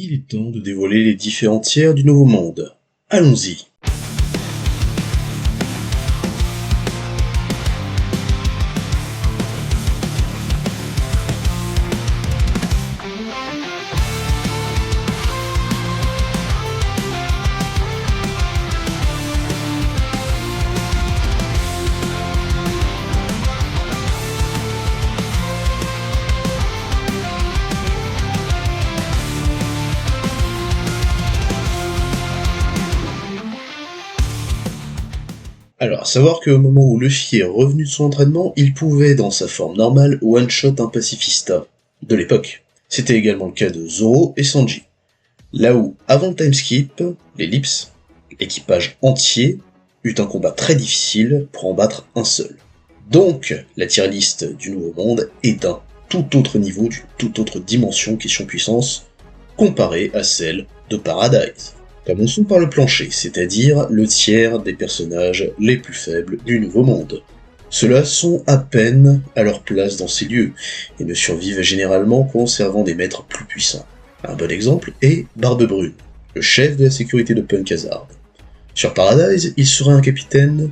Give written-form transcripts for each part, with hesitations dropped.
Il est temps de dévoiler les différents tiers du Nouveau Monde. Allons-y. Alors, à savoir qu'au moment où Luffy est revenu de son entraînement, il pouvait, dans sa forme normale, one-shot un pacifista de l'époque. C'était également le cas de Zoro et Sanji. Là où, avant le timeskip, l'ellipse, l'équipage entier eut un combat très difficile pour en battre un seul. Donc, la tier list du Nouveau Monde est d'un tout autre niveau, d'une toute autre dimension question puissance, comparée à celle de Paradise. Commençons par le plancher, c'est-à-dire le tiers des personnages les plus faibles du Nouveau Monde. Ceux-là sont à peine à leur place dans ces lieux, et ne survivent généralement qu'en servant des maîtres plus puissants. Un bon exemple est Barbe Brune, le chef de la sécurité de Punk Hazard. Sur Paradise, il serait un capitaine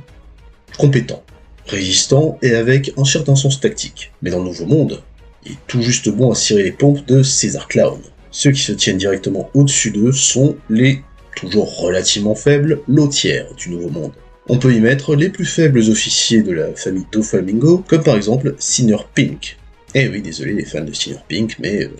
compétent, résistant et avec un certain sens tactique. Mais dans le Nouveau Monde, il est tout juste bon à cirer les pompes de César Clown. Ceux qui se tiennent directement au-dessus d'eux sont les toujours relativement faibles, low tier du Nouveau Monde. On peut y mettre les plus faibles officiers de la famille Doflamingo, comme par exemple Sinner Pink. Eh oui, désolé les fans de Sinner Pink, mais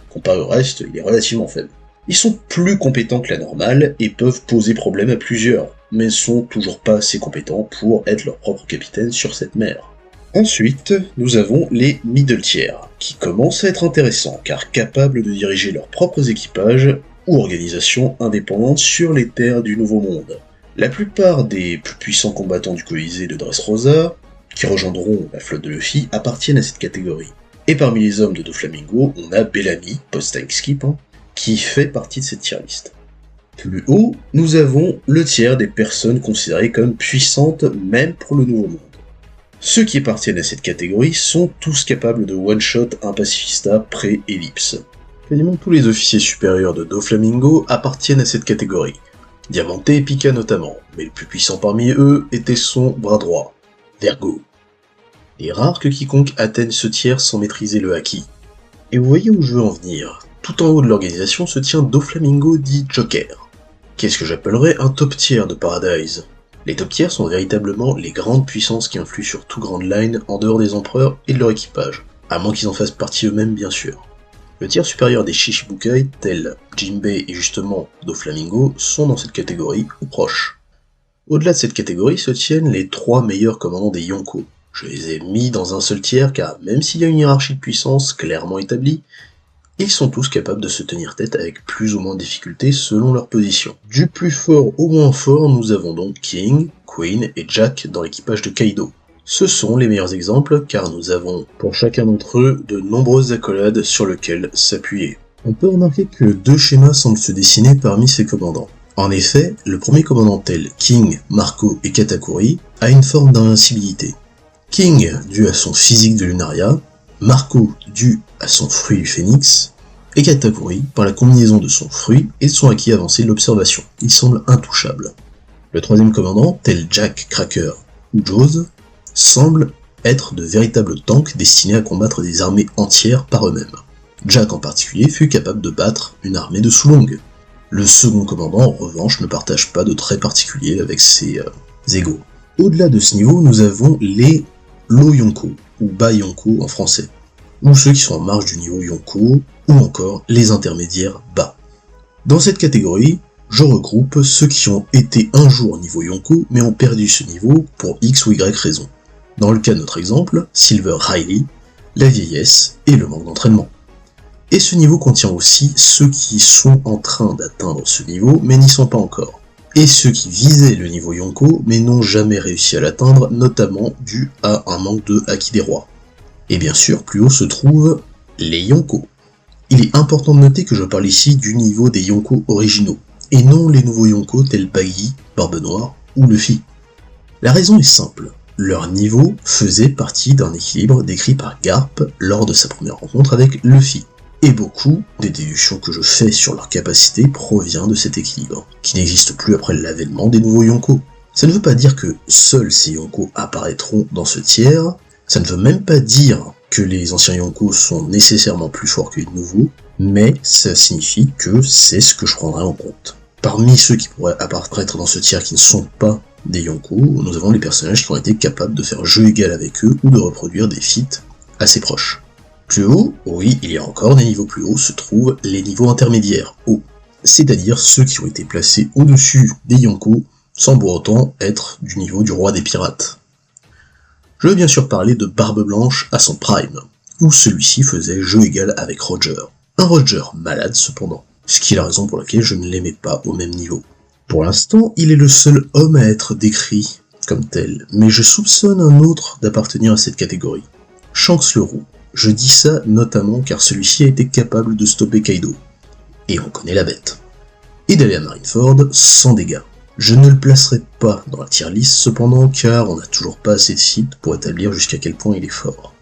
comparé au reste, il est relativement faible. Ils sont plus compétents que la normale et peuvent poser problème à plusieurs, mais sont toujours pas assez compétents pour être leur propre capitaine sur cette mer. Ensuite, nous avons les middle tier, qui commencent à être intéressants, car capables de diriger leurs propres équipages ou organisations indépendantes sur les terres du Nouveau Monde. La plupart des plus puissants combattants du Colisée de Dressrosa, qui rejoindront la flotte de Luffy, appartiennent à cette catégorie. Et parmi les hommes de Doflamingo, on a Bellamy, post-timeskip, qui fait partie de cette tier list. Plus haut, nous avons le tiers des personnes considérées comme puissantes même pour le Nouveau Monde. Ceux qui appartiennent à cette catégorie sont tous capables de one-shot un pacifista pré-ellipse. Quasiment tous les officiers supérieurs de Doflamingo appartiennent à cette catégorie, Diamanté et Pika notamment, mais le plus puissant parmi eux était son bras droit, Vergo. Il est rare que quiconque atteigne ce tiers sans maîtriser le haki. Et vous voyez où je veux en venir. Tout en haut de l'organisation se tient Doflamingo dit Joker. Qu'est-ce que j'appellerais un top tier de Paradise? Les top tiers sont véritablement les grandes puissances qui influent sur tout Grand Line en dehors des empereurs et de leur équipage, à moins qu'ils en fassent partie eux-mêmes bien sûr. Le tiers supérieur des Shichibukai, tels Jinbei et justement Doflamingo, sont dans cette catégorie ou proches. Au-delà de cette catégorie se tiennent les 3 meilleurs commandants des Yonko. Je les ai mis dans un seul tiers car même s'il y a une hiérarchie de puissance clairement établie, ils sont tous capables de se tenir tête avec plus ou moins de difficultés selon leur position. Du plus fort au moins fort, nous avons donc King, Queen et Jack dans l'équipage de Kaido. Ce sont les meilleurs exemples car nous avons, pour chacun d'entre eux, de nombreuses accolades sur lesquelles s'appuyer. On peut remarquer que 2 schémas semblent se dessiner parmi ces commandants. En effet, le premier commandant tel King, Marco et Katakuri a une forme d'invincibilité. King dû à son physique de Lunaria, Marco dû à son fruit du phénix, et Katakuri par la combinaison de son fruit et de son acquis avancé de l'observation. Il semble intouchable. Le troisième commandant, tel Jack, Cracker ou Jaws, semblent être de véritables tanks destinés à combattre des armées entières par eux-mêmes. Jack en particulier fut capable de battre une armée de Sulong. Le second commandant en revanche ne partage pas de traits particuliers avec ses égaux. Au-delà de ce niveau, nous avons les low Yonko, ou bas Yonko en français, ou ceux qui sont en marge du niveau Yonko, ou encore les intermédiaires bas. Dans cette catégorie, je regroupe ceux qui ont été un jour niveau Yonko, mais ont perdu ce niveau pour X ou Y raison. Dans le cas de notre exemple, Silver Riley, la vieillesse et le manque d'entraînement. Et ce niveau contient aussi ceux qui sont en train d'atteindre ce niveau, mais n'y sont pas encore. Et ceux qui visaient le niveau Yonko, mais n'ont jamais réussi à l'atteindre, notamment dû à un manque de Haki des Rois. Et bien sûr, plus haut se trouvent les Yonko. Il est important de noter que je parle ici du niveau des Yonko originaux, et non les nouveaux Yonko tels Baggy, Barbe Noire ou Luffy. La raison est simple. Leur niveau faisait partie d'un équilibre décrit par Garp lors de sa première rencontre avec Luffy. Et beaucoup des déductions que je fais sur leur capacité provient de cet équilibre, qui n'existe plus après l'avènement des nouveaux Yonko. Ça ne veut pas dire que seuls ces Yonko apparaîtront dans ce tiers, ça ne veut même pas dire que les anciens Yonko sont nécessairement plus forts que les nouveaux, mais ça signifie que c'est ce que je prendrai en compte. Parmi ceux qui pourraient apparaître dans ce tiers qui ne sont pas des Yonko, nous avons les personnages qui ont été capables de faire jeu égal avec eux ou de reproduire des feats assez proches. Plus haut, oui, il y a encore des niveaux plus hauts, se trouvent les niveaux intermédiaires hauts, c'est-à-dire ceux qui ont été placés au-dessus des Yonko, sans pour autant être du niveau du roi des pirates. Je veux bien sûr parler de Barbe Blanche à son prime, où celui-ci faisait jeu égal avec Roger. Un Roger malade cependant, ce qui est la raison pour laquelle je ne l'aimais pas au même niveau. Pour l'instant, il est le seul homme à être décrit comme tel, mais je soupçonne un autre d'appartenir à cette catégorie. Shanks le Roux. Je dis ça notamment car celui-ci a été capable de stopper Kaido, et on connaît la bête, et d'aller à Marineford sans dégâts. Je ne le placerai pas dans la tier list cependant car on n'a toujours pas assez de sites pour établir jusqu'à quel point il est fort.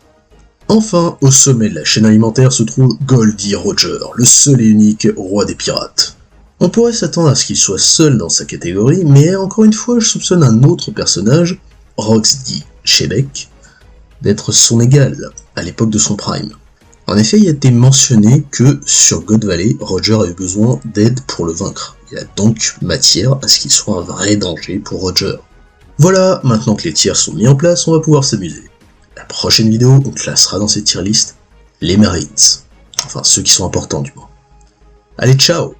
Enfin, au sommet de la chaîne alimentaire se trouve Goldie Roger, le seul et unique roi des pirates. On pourrait s'attendre à ce qu'il soit seul dans sa catégorie, mais encore une fois je soupçonne un autre personnage, Rox D. Shebeck, d'être son égal à l'époque de son prime. En effet, il a été mentionné que sur God Valley, Roger a eu besoin d'aide pour le vaincre. Il y a donc matière à ce qu'il soit un vrai danger pour Roger. Voilà, maintenant que les tiers sont mis en place, on va pouvoir s'amuser. La prochaine vidéo, on classera dans cette tier list les Marines. Enfin, ceux qui sont importants du moins. Allez, ciao!